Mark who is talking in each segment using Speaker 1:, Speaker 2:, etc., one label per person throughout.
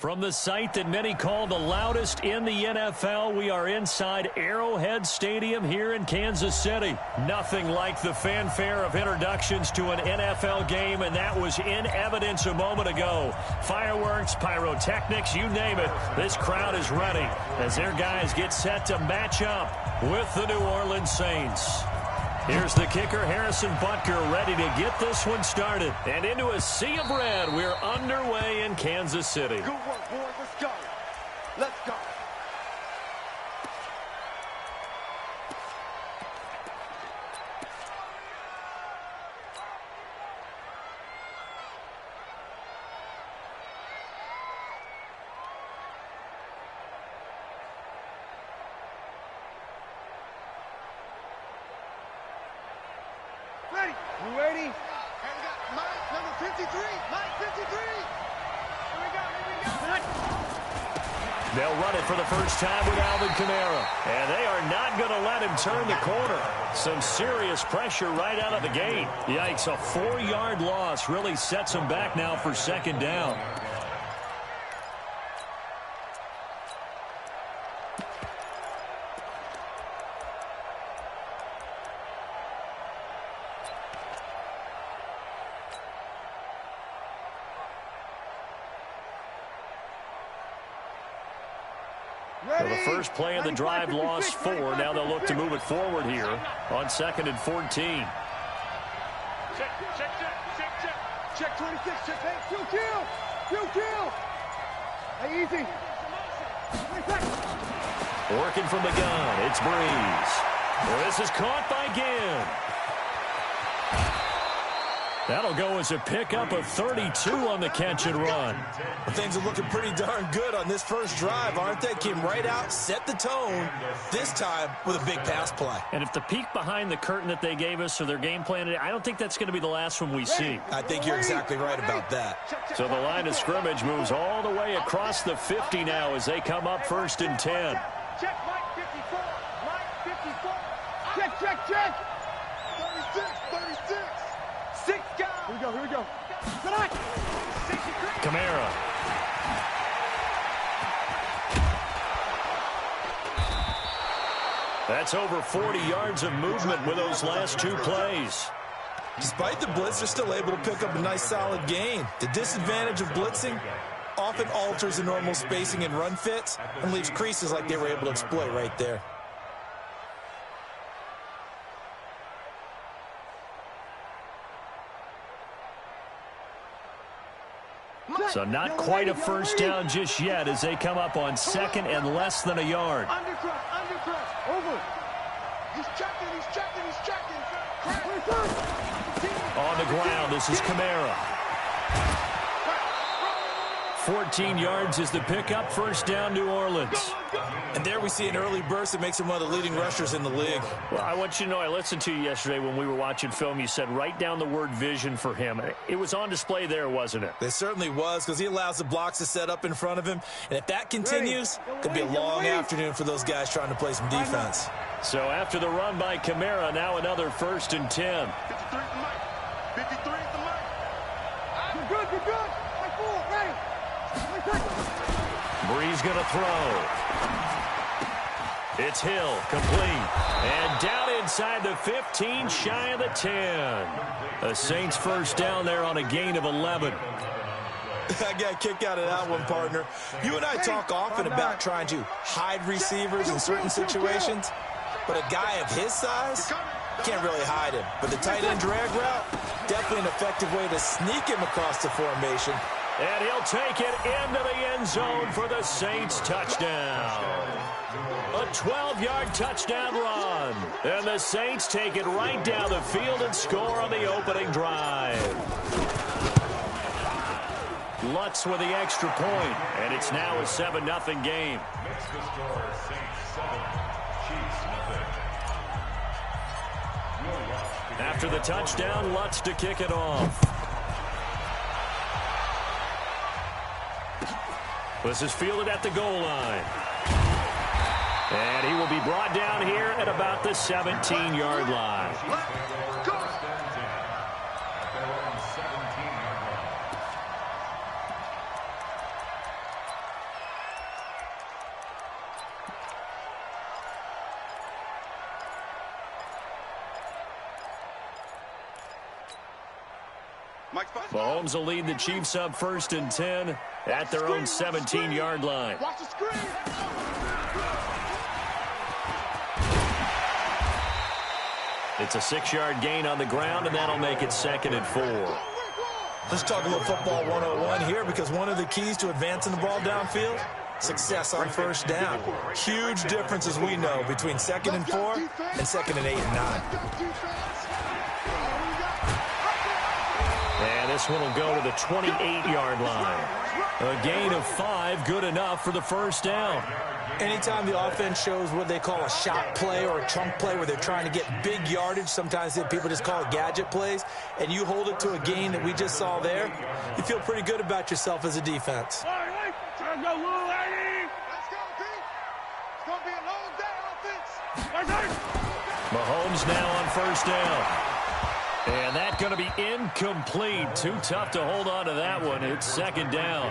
Speaker 1: From the site that many call the loudest in the NFL, we are inside Arrowhead Stadium here in Kansas City. Nothing like the fanfare of introductions to an NFL game, and that was in evidence a moment ago. Fireworks, pyrotechnics, you name it. This crowd is ready as their guys get set to match up with the New Orleans Saints. Here's the kicker, Harrison Butker, ready to get this one started. And into a sea of red, we're underway in Kansas City.
Speaker 2: Good work, boys. Let's go. Let's go.
Speaker 3: Ready. You ready? And we got Mike, number 53. Mike, 53. Here we go.
Speaker 1: They'll run it for the first time with Alvin Kamara. And they are not going to let him turn the corner. Some serious pressure right out of the gate. Yikes, a 4-yard loss really sets him back now for second down. So the first play of the drive lost 4. Now they'll look to move it forward here on 2nd and 14.
Speaker 3: Check 26. Check. Hey, kill. Hey, easy.
Speaker 1: Working from the gun. It's Breeze. Well, this is caught by Ginn. That'll go as a pickup of 32 on the catch and run.
Speaker 4: Well, things are looking pretty darn good on this first drive, aren't they? Came right out, set the tone, this time with a big pass play.
Speaker 1: And if the peek behind the curtain that they gave us or their game plan, I don't think that's going to be the last one we see.
Speaker 4: I think you're exactly right about that.
Speaker 1: So the line of scrimmage moves all the way across the 50 now as they come up 1st and 10.
Speaker 3: Check, Mike 54. Mike 54. Check. 36. 6 guys. Here we go. Tonight.
Speaker 1: Kamara. That's over 40 yards of movement with those last 2 plays.
Speaker 4: Despite the blitz, they're still able to pick up a nice solid gain. The disadvantage of blitzing often alters the normal spacing and run fits and leaves creases like they were able to exploit right there.
Speaker 1: So not quite a first down just yet as they come up on 2nd and less than a yard.
Speaker 3: Undercross. Over. He's checking.
Speaker 1: On the ground, this is Kamara. 14 yards is the pickup. First down, New Orleans.
Speaker 4: And there we see an early burst that makes him one of the leading rushers in the league.
Speaker 1: Well, I want you to know, I listened to you yesterday when we were watching film. You said write down the word vision for him. It was on display there, wasn't it?
Speaker 4: It certainly was, because he allows the blocks to set up in front of him. And if that continues, could be a long afternoon for those guys trying to play some defense.
Speaker 1: So after the run by Kamara, now another 1st and 10.
Speaker 3: 53 is the mic. You're good. My fool, ready.
Speaker 1: Breeze going to throw. It's Hill, complete. And down inside the 15, shy of the 10. The Saints first down there on a gain of 11.
Speaker 4: I got a kick out of that one, partner. You and I talk often about trying to hide receivers in certain situations, but a guy of his size can't really hide him. But the tight end drag route, definitely an effective way to sneak him across the formation.
Speaker 1: And he'll take it into the end zone for the Saints touchdown. A 12-yard touchdown run. And the Saints take it right down the field and score on the opening drive. Lutz with the extra point, and it's now a 7-0 game. After the touchdown, Lutz to kick it off. This is fielded at the goal line. And he will be brought down here at about the 17-yard line. Mahomes will lead the Chiefs up 1st and 10 at their own 17-yard line.
Speaker 3: Watch the screen.
Speaker 1: It's a 6-yard gain on the ground, and that'll make it 2nd and 4.
Speaker 4: Let's talk a little football 101 here, because one of the keys to advancing the ball downfield, success on 1st down. Huge difference, as we know, between 2nd and 4 and 2nd and 8 and 9.
Speaker 1: And this one will go to the 28-yard line. A gain of 5, good enough for the 1st down.
Speaker 4: Anytime the offense shows what they call a shot play or a chunk play where they're trying to get big yardage, sometimes people just call it gadget plays, and you hold it to a gain that we just saw there, you feel pretty good about yourself as a defense.
Speaker 3: Let's go, Pete. It's going to be a long day, offense.
Speaker 1: Mahomes now on 1st down. And that's going to be incomplete. Too tough to hold on to that one. It's 2nd down.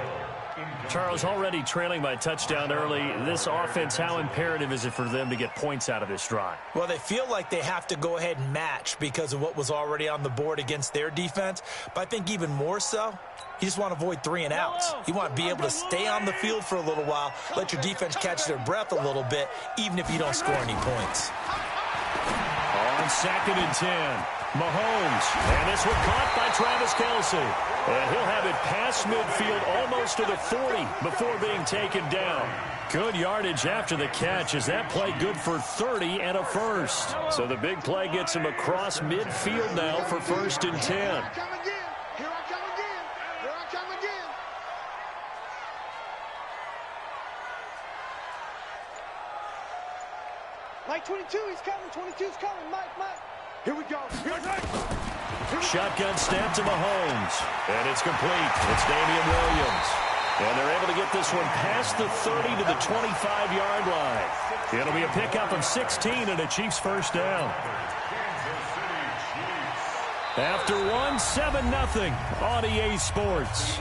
Speaker 1: Charles, already trailing by touchdown early. This offense, how imperative is it for them to get points out of this drive?
Speaker 4: Well, they feel like they have to go ahead and match because of what was already on the board against their defense. But I think even more so, you just want to avoid 3 and outs. You want to be able to stay on the field for a little while, let your defense catch their breath a little bit, even if you don't score any points.
Speaker 1: On 2nd and 10. Mahomes, and this one caught by Travis Kelce. And he'll have it past midfield almost to the 40 before being taken down. Good yardage after the catch as that play good for 30 and a first. So the big play gets him across midfield now for 1st and 10.
Speaker 3: Here I come again. Here I come again. Mike 22, he's coming. 22's coming. Mike. Here we go.
Speaker 1: Shotgun snap to Mahomes. And it's complete. It's Damian Williams. And they're able to get this one past the 30 to the 25-yard line. It'll be a pickup of 16 and a Chiefs 1st down. After one, 7-0 on EA Sports.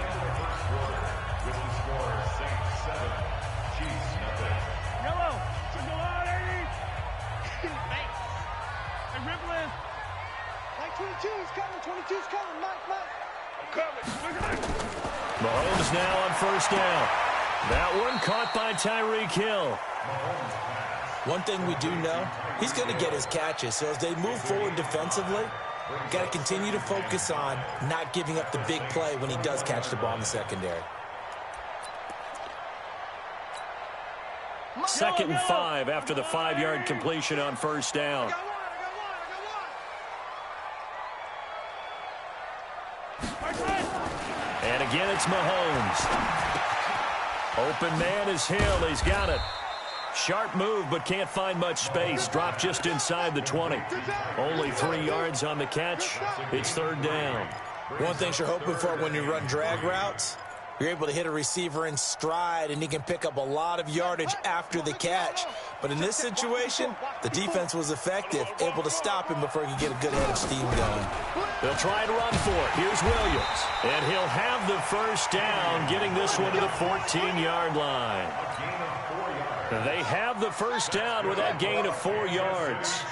Speaker 1: Mahomes now on 1st down. That one caught by Tyreek Hill.
Speaker 4: One thing we do know, he's going to get his catches. So as they move forward defensively, got to continue to focus on not giving up the big play when he does catch the ball in the secondary.
Speaker 1: 2nd and 5 after the 5-yard completion on 1st down. And again, it's Mahomes. Open man is Hill. He's got it. Sharp move, but can't find much space. Dropped just inside the 20. Only 3 yards on the catch. It's 3rd down.
Speaker 4: One thing you're hoping for when you run drag routes, you're able to hit a receiver in stride, and he can pick up a lot of yardage after the catch. But in this situation, the defense was effective, able to stop him before he could get a good head of steam going.
Speaker 1: They'll try to run for it. Here's Williams. And he'll have the 1st down, getting this one to the 14-yard line. They have the 1st down with that gain of 4 yards.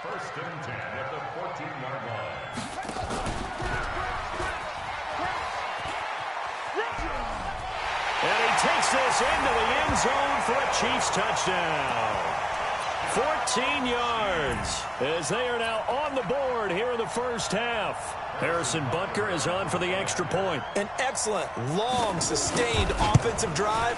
Speaker 5: 1st and 10 at the 14-yard line.
Speaker 1: And he takes this into the end zone for a Chiefs touchdown. 14 yards as they are now on the board here in the 1st half. Harrison Butker is on for the extra point.
Speaker 4: An excellent, long, sustained offensive drive.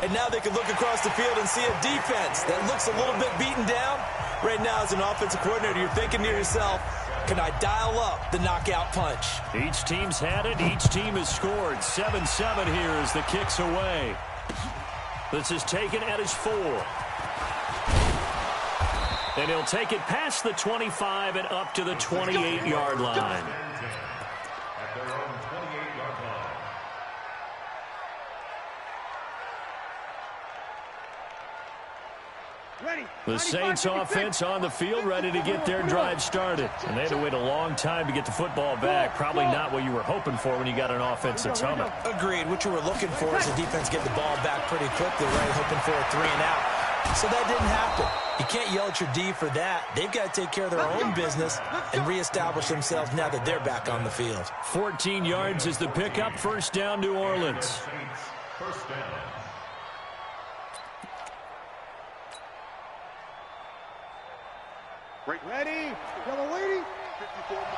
Speaker 4: And now they can look across the field and see a defense that looks a little bit beaten down. Right now, as an offensive coordinator, you're thinking to yourself, can I dial up the knockout punch?
Speaker 1: Each team's had it. Each team has scored. 7-7 here as the kick's away. This is taken at his 4. And he'll take it past the 25 and up to the 28-yard line.
Speaker 5: At their own 28-yard line.
Speaker 1: The Saints offense on the field, ready to get their drive started. And they had to wait a long time to get the football back. Probably not what you were hoping for when you got an offense that's humming.
Speaker 4: Agreed. What you were looking for is the defense get the ball back pretty quickly, right? Hoping for a 3 and out. So that didn't happen. You can't yell at your D for that. They've got to take care of their own business and reestablish themselves now that they're back on the field.
Speaker 1: 14 yards is the pickup. First down, New Orleans.
Speaker 5: First down.
Speaker 3: Ready? Yellow lady. 54 Mike.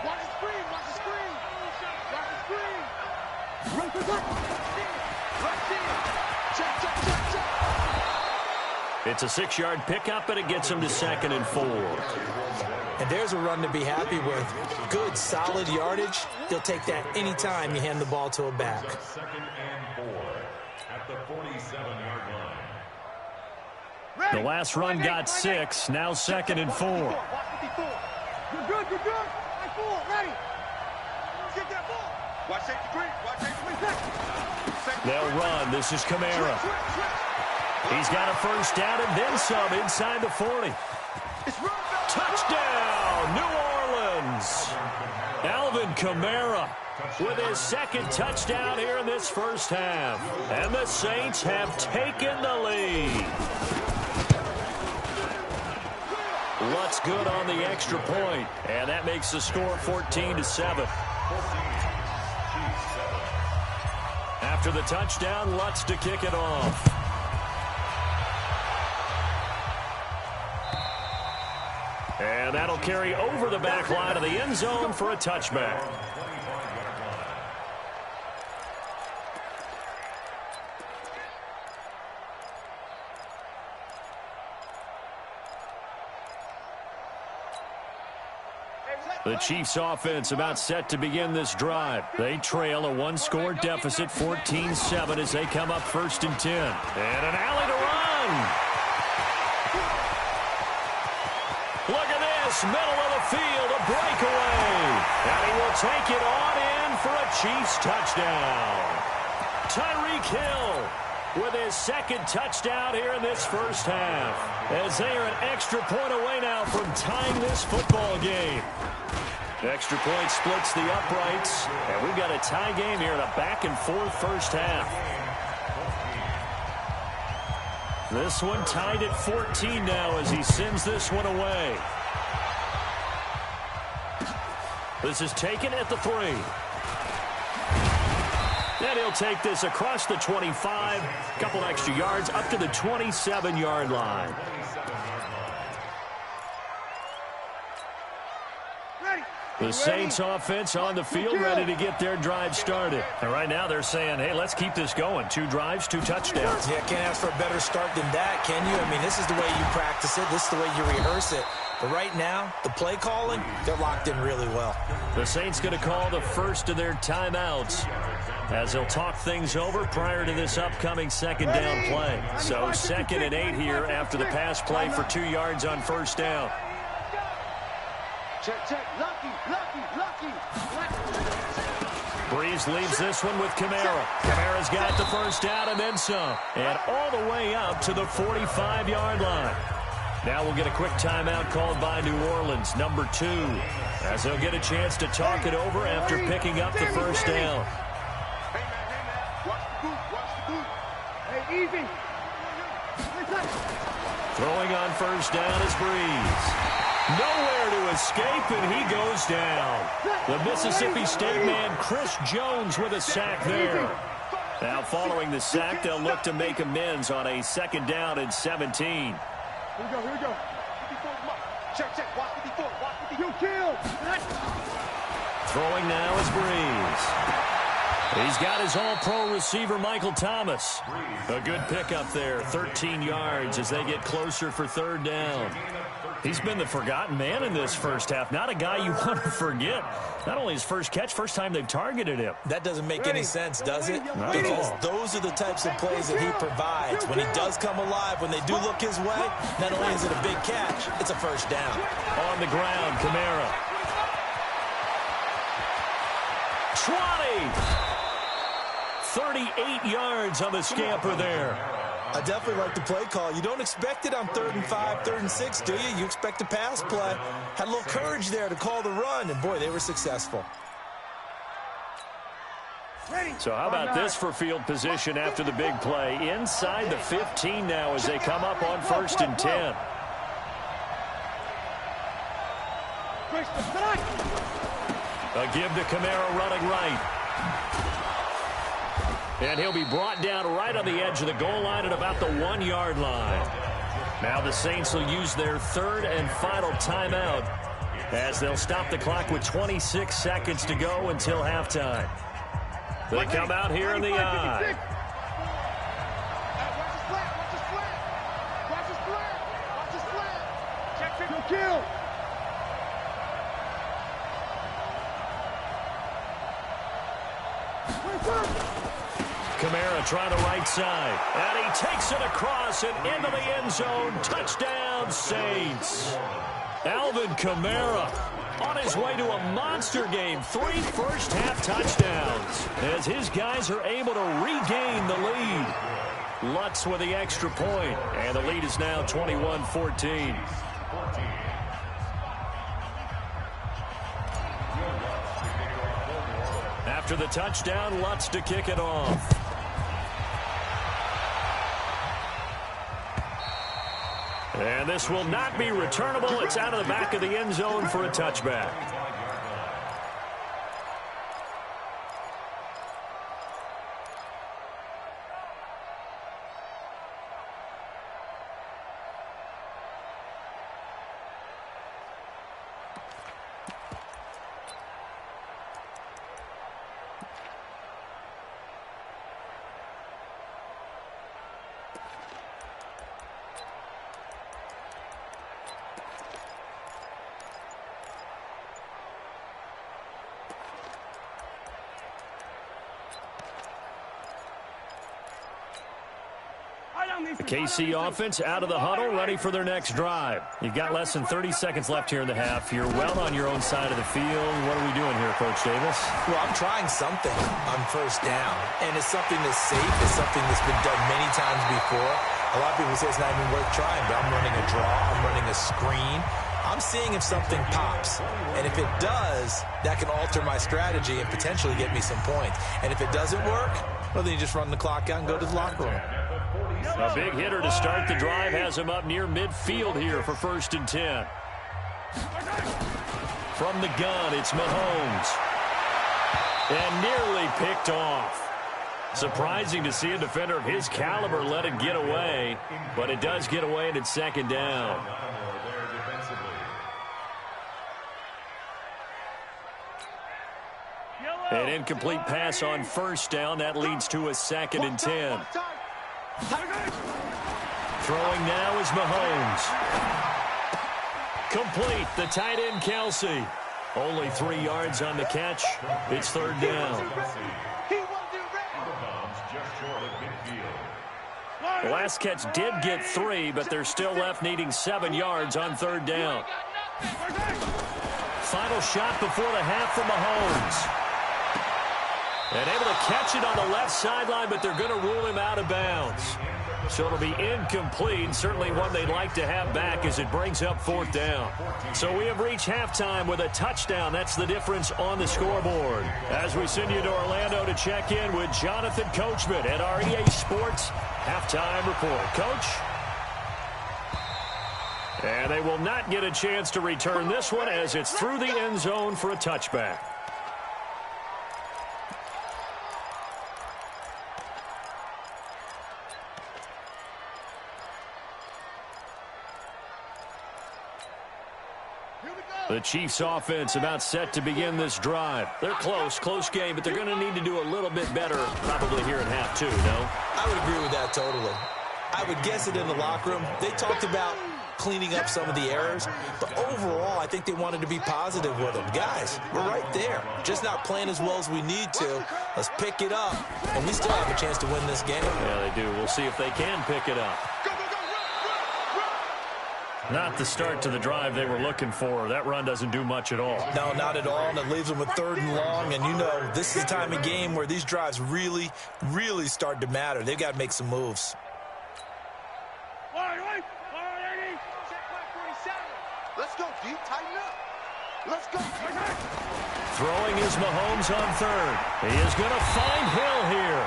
Speaker 3: Watch the screen. Watch the screen. Watch the screen. Run for that. Right there. Check.
Speaker 1: It's a 6-yard pickup, and it gets him to 2nd and 4.
Speaker 4: And there's a run to be happy with. Good, solid yardage. They'll take that anytime you hand the ball to a back.
Speaker 5: 2nd and 4 at the 47-yard line.
Speaker 1: The last run got 6. Now 2nd and 4.
Speaker 3: You're good. I fool. Ready. Get that ball. Watch safety green. Watch safety green.
Speaker 1: They'll run. This is Kamara. He's got a first down and then some inside the 40. Touchdown, New Orleans. Alvin Kamara with his 2nd touchdown here in this first half. And the Saints have taken the lead. Lutz good on the extra point, and that makes the score 14-7. After the touchdown, Lutz to kick it off. And that'll carry over the back line of the end zone for a touchback. The Chiefs offense about set to begin this drive. They trail a 1-score deficit, 14-7, as they come up 1st and 10. And an alley to run. Look at this, middle of the field, a breakaway. And he will take it on in for a Chiefs touchdown. Tyreek Hill with his 2nd touchdown here in this first half, as they are an extra point away now from tying this football game. Extra point splits the uprights, and we've got a tie game here in a back-and-forth first half. This one tied at 14 now as he sends this one away. This is taken at the 3. And he'll take this across the 25, a couple extra yards up to the 27-yard line. The Saints offense on the field ready to get their drive started. And right now they're saying, hey, let's keep this going. 2 drives, 2 touchdowns.
Speaker 4: Yeah, can't ask for a better start than that, can you? I mean, this is the way you practice it. This is the way you rehearse it. But right now, the play calling, they're locked in really well.
Speaker 1: The Saints going to call the first of their timeouts as they'll talk things over prior to this upcoming 2nd down play. So 2nd and 8 here after the pass play for 2 yards on first down.
Speaker 3: Check. Lucky.
Speaker 1: Breeze leaves this one with Kamara. Kamara's got the first down and then some. And all the way up to the 45-yard line. Now we'll get a quick timeout called by New Orleans, number 2, as they'll get a chance to talk it over after picking up the first down.
Speaker 3: Hey, man. Watch the boot. Hey, easy.
Speaker 1: Throwing on first down is Breeze. Nowhere to escape, and he goes down. The Mississippi State man, Chris Jones, with a sack there. Now, following the sack, they'll look to make amends on a 2nd down and 17.
Speaker 3: Here we go. Check. Watch 54. You killed.
Speaker 1: Throwing now is Breeze. He's got his all-pro receiver, Michael Thomas. A good pickup there, 13 yards as they get closer for 3rd down. He's been the forgotten man in this first half. Not a guy you want to forget. Not only his first catch, first time they've targeted him.
Speaker 4: That doesn't make any sense, does it?
Speaker 1: Not
Speaker 4: because
Speaker 1: at all.
Speaker 4: those are the types of plays that he provides. When he does come alive, when they do look his way, not only is it a big catch, it's a first down.
Speaker 1: On the ground, Kamara. 20! 38 yards on the scamper there.
Speaker 4: I definitely like the play call. You don't expect it on 3rd and 5, 3rd and 6, do you? You expect a pass play. Had a little courage there to call the run, and boy, they were successful.
Speaker 1: So how about this for field position after the big play? Inside the 15 now as they come up on 1st and 10. A give to Kamara running right. And he'll be brought down right on the edge of the goal line at about the 1-yard line. Now the Saints will use their 3rd and final timeout as they'll stop the clock with 26 seconds to go until halftime. They come out here in the I.
Speaker 3: Kill.
Speaker 1: Kamara trying to right side. And he takes it across and into the end zone. Touchdown, Saints. Alvin Kamara on his way to a monster game. 3 first-half touchdowns as his guys are able to regain the lead. Lutz with the extra point, and the lead is now 21-14. After the touchdown, Lutz to kick it off. And this will not be returnable. It's out of the back of the end zone for a touchback. The KC offense out of the huddle, ready for their next drive. You've got less than 30 seconds left here in the half. You're well on your own side of the field. What are we doing here, Coach Davis?
Speaker 4: Well, I'm trying something on 1st down, and it's something that's safe. It's something that's been done many times before. A lot of people say it's not even worth trying, but I'm running a draw. I'm running a screen. I'm seeing if something pops, and if it does, that can alter my strategy and potentially get me some points. And if it doesn't work, well, then you just run the clock out and go to the locker room.
Speaker 1: A big hitter to start the drive has him up near midfield here for 1st and 10. From the gun, it's Mahomes. And nearly picked off. Surprising to see a defender of his caliber let it get away, but it does get away and it's 2nd down. An incomplete pass on 1st down. That leads to a 2nd and 10. Throwing now is Mahomes. Complete. The tight end, Kelsey. Only 3 yards on the catch. It's 3rd down. The last catch did get 3, but they're still left needing 7 yards on 3rd down. Final shot before the half for Mahomes. And able to catch it on the left sideline, but they're going to rule him out of bounds. So it'll be incomplete, certainly one they'd like to have back as it brings up 4th down. So we have reached halftime with a touchdown. That's the difference on the scoreboard. As we send you to Orlando to check in with Jonathan Coachman at our EA Sports Halftime Report. Coach? And they will not get a chance to return this one as it's through the end zone for a touchback. The Chiefs offense about set to begin this drive. They're close game, but they're going to need to do a little bit better probably here in half 2, no?
Speaker 4: I would agree with that totally. I would guess it in the locker room. They talked about cleaning up some of the errors, but overall, I think they wanted to be positive with them. Guys, we're right there. Just not playing as well as we need to. Let's pick it up, and we still have a chance to win this game.
Speaker 1: Yeah, they do. We'll see if they can pick it up. Not the start to the drive they were looking for. That run doesn't do much at all.
Speaker 4: No, not at all, and it leaves them with 3rd and long. And you know, this is the time of game where these drives really, really start to matter. They've got to make some moves.
Speaker 3: Let's go, D. Tighten up.
Speaker 2: Let's go.
Speaker 1: Throwing is Mahomes on third. He is going to find Hill here.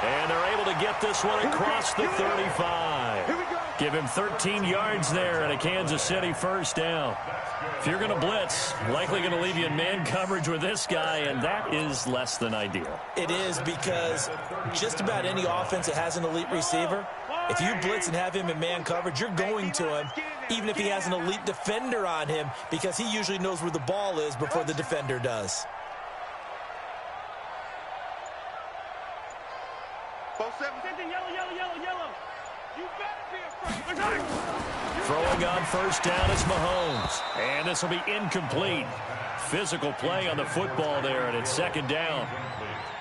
Speaker 1: And they're able to get this one across the 35. Give him 13 yards there and a Kansas City first down. If you're going to blitz, likely going to leave you in man coverage with this guy, and that is less than ideal.
Speaker 4: It is, because just about any offense that has an elite receiver, if you blitz and have him in man coverage, you're going to him, even if he has an elite defender on him, because he usually knows where the ball is before the defender does.
Speaker 1: Throwing on first down is Mahomes. And this will be incomplete. Physical play on the football there, and it's second down.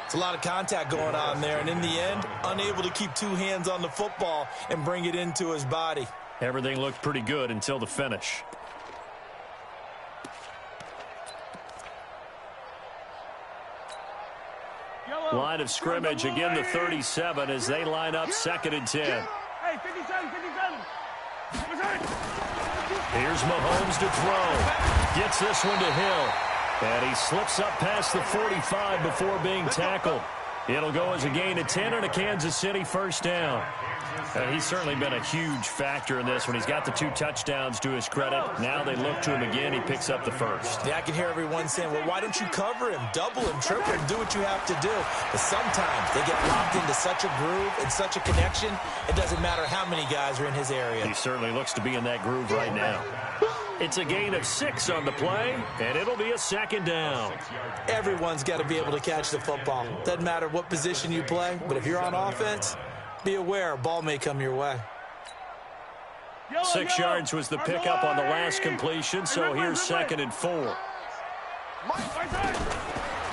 Speaker 4: It's a lot of contact going on there, and in the end, unable to keep two hands on the football and bring it into his body.
Speaker 1: Everything looked pretty good until the finish. Line of scrimmage, again the 37 as they line up second and 10.
Speaker 3: Hey, 57.
Speaker 1: Here's Mahomes to throw. Gets this one to Hill. And he slips up past the 45 before being tackled. It'll go as a gain of 10 and a Kansas City first down. He's certainly been a huge factor in this when he's got the 2 touchdowns to his credit. Now they look to him again. He picks up the first.
Speaker 4: Yeah, I can hear everyone saying, well, why don't you cover him, double him, triple him, do what you have to do. But sometimes they get locked into such a groove and such a connection, it doesn't matter how many guys are in his area.
Speaker 1: He certainly looks to be in that groove right now. It's a gain of 6 on the play, and it'll be a second down.
Speaker 4: Everyone's got to be able to catch the football. Doesn't matter what position you play, but if you're on offense, be aware a ball may come your way.
Speaker 1: 6 yards was the pickup on the last completion, so here's second and 4.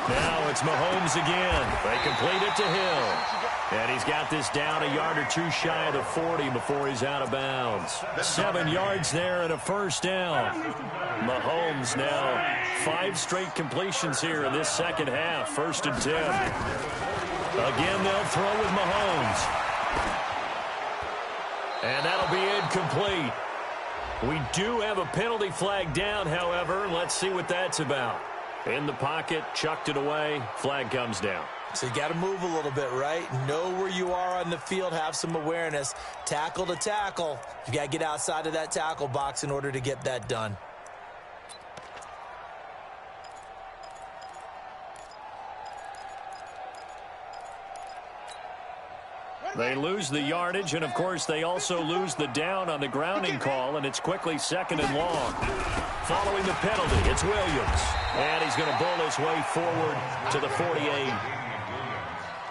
Speaker 1: Now it's Mahomes again. They complete it to Hill. And he's got this down a yard or 2 shy of the 40 before he's out of bounds. 7 yards there and a first down. Mahomes now 5 straight completions here in this second half. First and 10. Again, they'll throw with Mahomes. And that'll be incomplete. We do have a penalty flag down, however. Let's see what that's about. In the pocket, chucked it away. Flag comes down.
Speaker 4: So you got to move a little bit, right? Know where you are on the field. Have some awareness. Tackle to tackle. You got to get outside of that tackle box in order to get that done.
Speaker 1: They lose the yardage, and, of course, they also lose the down on the grounding call, and it's quickly second and long. Following the penalty, it's Williams. And he's going to bull his way forward to the 48.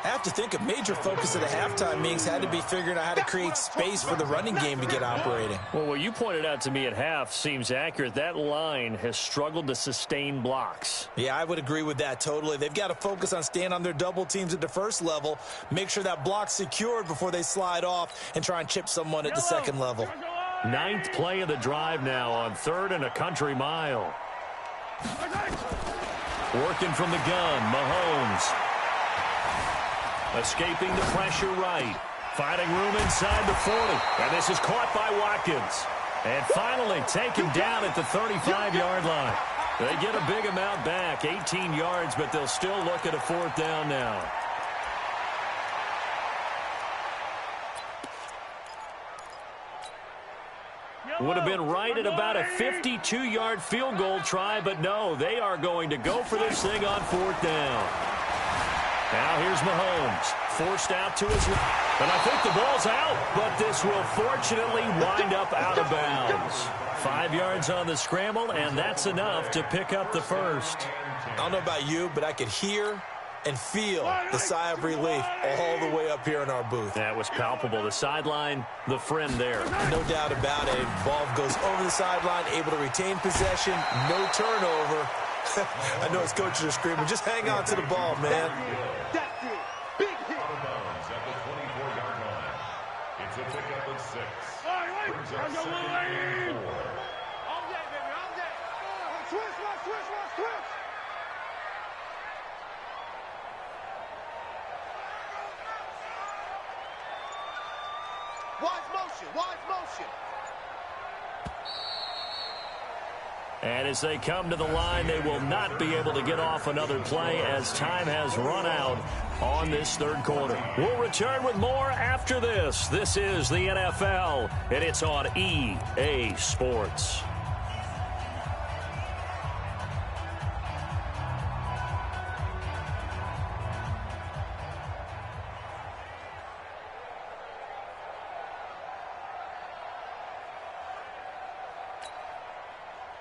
Speaker 4: I have to think a major focus of the halftime meetings had to be figuring out how to create space for the running game to get operating.
Speaker 1: Well, what you pointed out to me at half seems accurate. That line has struggled to sustain blocks.
Speaker 4: Yeah, I would agree with that totally. They've got to focus on staying on their double teams at the first level, make sure that block's secured before they slide off and try and chip someone at the second level.
Speaker 1: 9th play of the drive now on 3rd and a country mile. Working from the gun, Mahomes. Escaping the pressure right. Finding room inside the 40. And this is caught by Watkins. And finally taken down at the 35-yard line. They get a big amount back, 18 yards, but they'll still look at a 4th down now. Would have been right at about a 52-yard field goal try, but no, they are going to go for this thing on 4th down. Now here's Mahomes, forced out to his left. And I think the ball's out, but this will fortunately wind up out of bounds. 5 yards on the scramble, and that's enough to pick up the first.
Speaker 4: I don't know about you, but I could hear and feel the sigh of relief all the way up here in our booth.
Speaker 1: That was palpable. The sideline, the friend there.
Speaker 4: No doubt about it. Ball goes over the sideline, able to retain possession, no turnover. I know his coaches are screaming, just hang on to the ball, man.
Speaker 2: That's it. Big hit.
Speaker 5: Out of bounds at the 24-yard line. It's a pickup of 6. Brings up second and 4.
Speaker 2: Switch. Wise motion.
Speaker 1: And as they come to the line, they will not be able to get off another play as time has run out on this third quarter. We'll return with more after this. This is the NFL, and it's on EA Sports.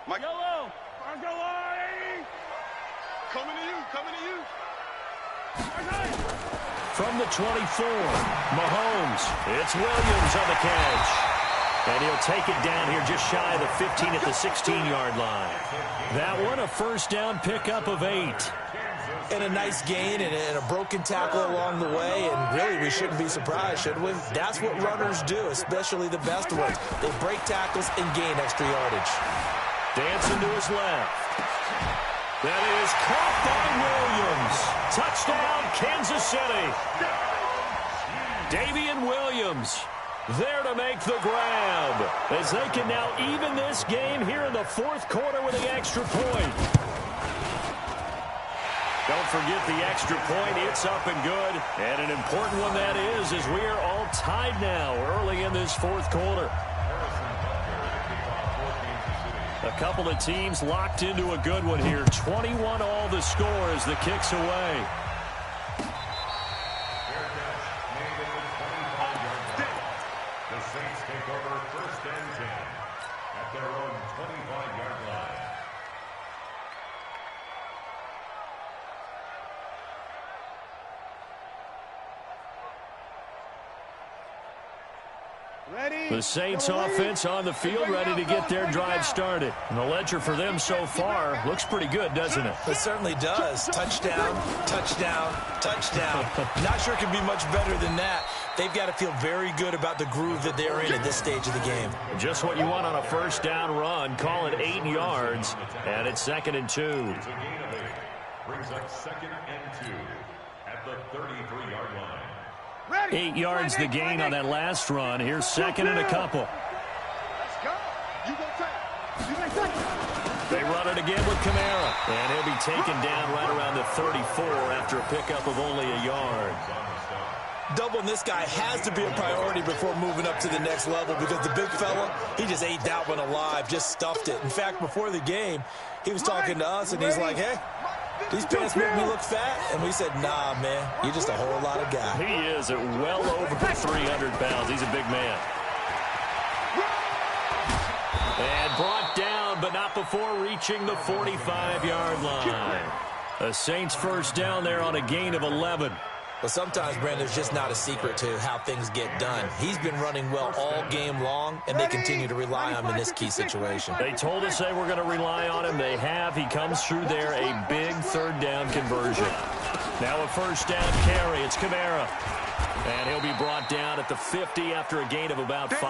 Speaker 2: Mike. Yellow. Coming to you. Coming to you.
Speaker 1: From the 24, Mahomes. It's Williams on the catch. And he'll take it down here just shy of the 15 at the 16-yard line. That one, a first down pickup of 8.
Speaker 4: And a nice gain and a broken tackle along the way. And really, we shouldn't be surprised, should we? That's what runners do, especially the best ones. They break tackles and gain extra yardage.
Speaker 1: Dancing to his left. That is caught by Williams. Touchdown, Kansas City. Davian Williams there to make the grab, as they can now even this game here in the fourth quarter with the extra point. Don't forget the extra point. It's up and good. And an important one that is, as we are all tied now early in this fourth quarter. A couple of teams locked into a good one here. 21 all the score as the kick's away.
Speaker 5: The Saints take over first and 10 at their own 25-yard line.
Speaker 2: Ready.
Speaker 1: The Saints offense on the field, ready to get their drive started. And the ledger for them so far looks pretty good, doesn't it?
Speaker 4: It certainly does. Touchdown, touchdown, touchdown. Not sure it can be much better than that. They've got to feel very good about the groove that they're in at this stage of the game.
Speaker 1: Just what you want on a first down run. Call it 8 yards, and it's 2nd and 2.
Speaker 5: It's a gain of 8. Brings up 2nd and 2 at the 33-yard line.
Speaker 1: 8 yards the gain on that last run. Here's 2nd and a couple.
Speaker 2: Let's go. You go take. You may take.
Speaker 1: They run it again with Kamara. And he'll be taken down right around the 34 after a pickup of only a yard.
Speaker 4: Doubling this guy has to be a priority before moving up to the next level, because the big fella, he just ate that one alive, just stuffed it. In fact, before the game, he was talking to us, and he's like, hey, these pants make me look fat. And we said, nah, man, you're just a whole lot of guy.
Speaker 1: He is at well over 300 pounds. He's a big man. And brought down, but not before reaching the 45-yard line. A Saints first down there on a gain of 11.
Speaker 4: But sometimes, Brandon, there's just not a secret to how things get done. He's been running well all game long, and they continue to rely on him in this key situation.
Speaker 1: They told us they were going to rely on him. They have. He comes through there, a big third down conversion. Now a first down carry. It's Kamara. And he'll be brought down at the 50 after a gain of about 5.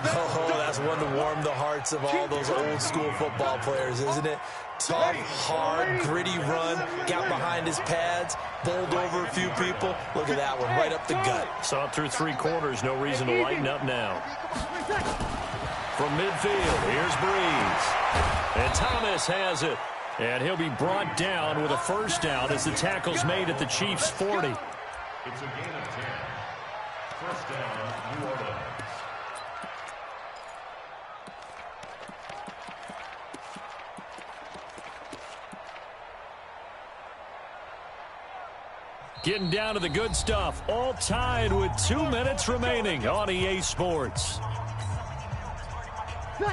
Speaker 4: Oh, that's one to warm the hearts of all those old school football players, isn't it? Tough, hard, gritty run, got behind his pads, bowled over a few people. Look at that one, right up the gut.
Speaker 1: Saw it through 3 quarters, no reason to lighten up now. From midfield, here's Breeze. And Thomas has it. And he'll be brought down with a first down as the tackle's made at the Chiefs' 40.
Speaker 5: It's a gain of 10. First down, New Orleans.
Speaker 1: Getting down to the good stuff. All tied with 2 minutes remaining on EA Sports.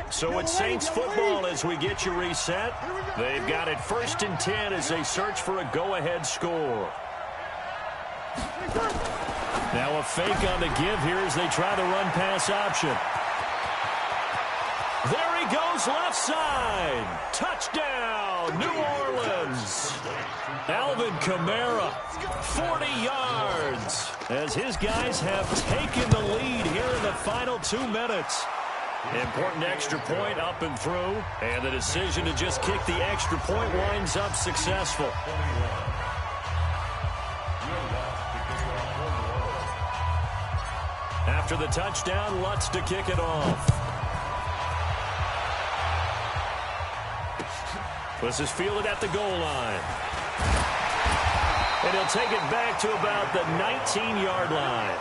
Speaker 1: So it's Saints football as we get you reset. They've got it 1st and 10 as they search for a go-ahead score. Now a fake on the give here as they try the run-pass option. There he goes, left side. Touchdown, New Orleans. Alvin Kamara, 40 yards, as his guys have taken the lead here in the final 2 minutes. Important extra point up and through, and the decision to just kick the extra point winds up successful. After the touchdown, Lutz to kick it off. This is fielded at the goal line. And he'll take it back to about the 19-yard line.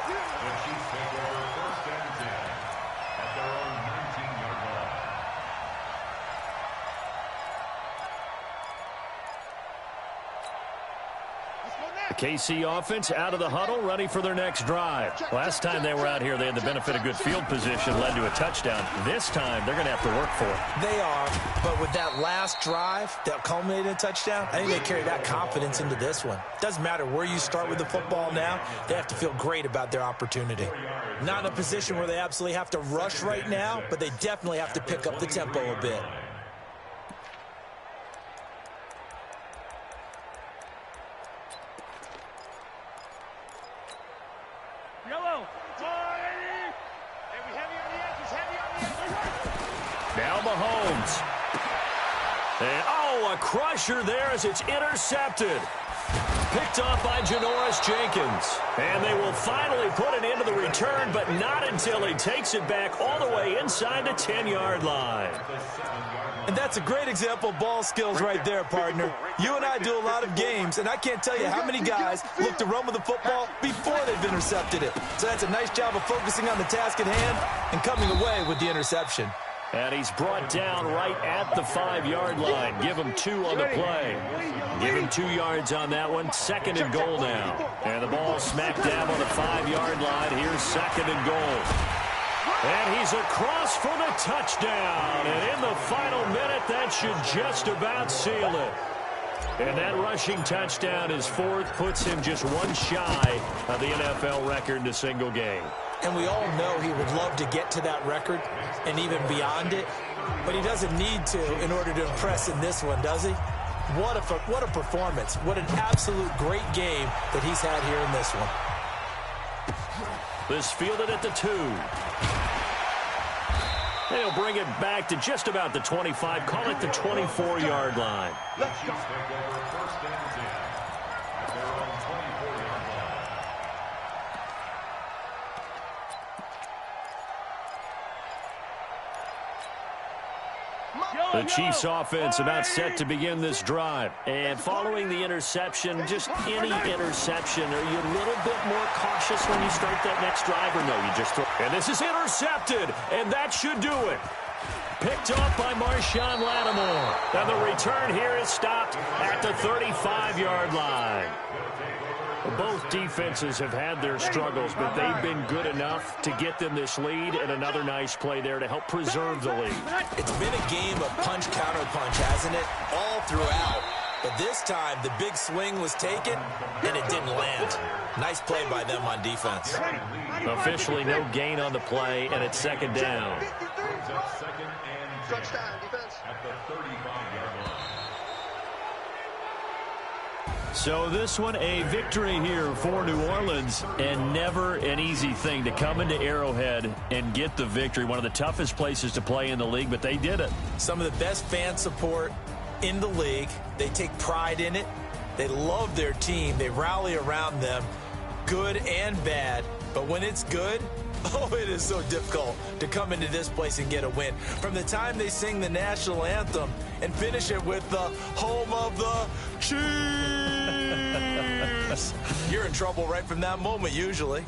Speaker 1: The KC offense out of the huddle, ready for their next drive. Last time they were out here, they had the benefit of good field position, led to a touchdown. This time, they're going to have to work for it.
Speaker 4: They are, but with that last drive that culminated in a touchdown, I think they carry that confidence into this one. Doesn't matter where you start with the football now, they have to feel great about their opportunity. Not in a position where they absolutely have to rush right now, but they definitely have to pick up the tempo a bit.
Speaker 1: Now Mahomes. And, oh, a crusher there as it's intercepted. Picked off by Janoris Jenkins. And they will finally put an end to the return, but not until he takes it back all the way inside the 10-yard line.
Speaker 4: And that's a great example of ball skills right there, partner. You and I do a lot of games, and I can't tell you how many guys look to run with the football before they've intercepted it. So that's a nice job of focusing on the task at hand and coming away with the interception.
Speaker 1: And he's brought down right at the 5-yard line. Give him 2 on the play. Give him 2 yards on that one. 2nd and goal now. And the ball smack dab on the 5-yard line. Here's 2nd and goal. And he's across for the touchdown. And in the final minute, that should just about seal it. And that rushing touchdown is 4th, puts him just 1 shy of the NFL record in a single game.
Speaker 4: And we all know he would love to get to that record and even beyond it, but he doesn't need to in order to impress in this one, does he? What a performance. What an absolute great game that he's had here in this one.
Speaker 1: This fielded at the 2. They'll bring it back to just about the 25, call it the 24-yard line.
Speaker 2: Let's go.
Speaker 1: The Chiefs offense about set to begin this drive. And following the interception, just any interception, are you a little bit more cautious when you start that next drive, or no, you just throw? And this is intercepted, and that should do it. Picked off by Marshawn Lattimore. And the return here is stopped at the 35-yard line. Both defenses have had their struggles, but they've been good enough to get them this lead, and another nice play there to help preserve the lead.
Speaker 4: It's been a game of punch-counter-punch, hasn't it? All throughout. But this time, the big swing was taken, and it didn't land. Nice play by them on defense.
Speaker 1: Officially no gain on the play, and it's 2nd down.
Speaker 2: Touchdown defense.
Speaker 5: At the 35-yard line.
Speaker 1: So this one, a victory here for New Orleans, and never an easy thing to come into Arrowhead and get the victory. One of the toughest places to play in the league, but they did it.
Speaker 4: Some of the best fan support in the league. They take pride in it. They love their team. They rally around them, good and bad. But when it's good, oh, it is so difficult to come into this place and get a win. From the time they sing the national anthem and finish it with the home of the Chiefs, you're in trouble right from that moment usually.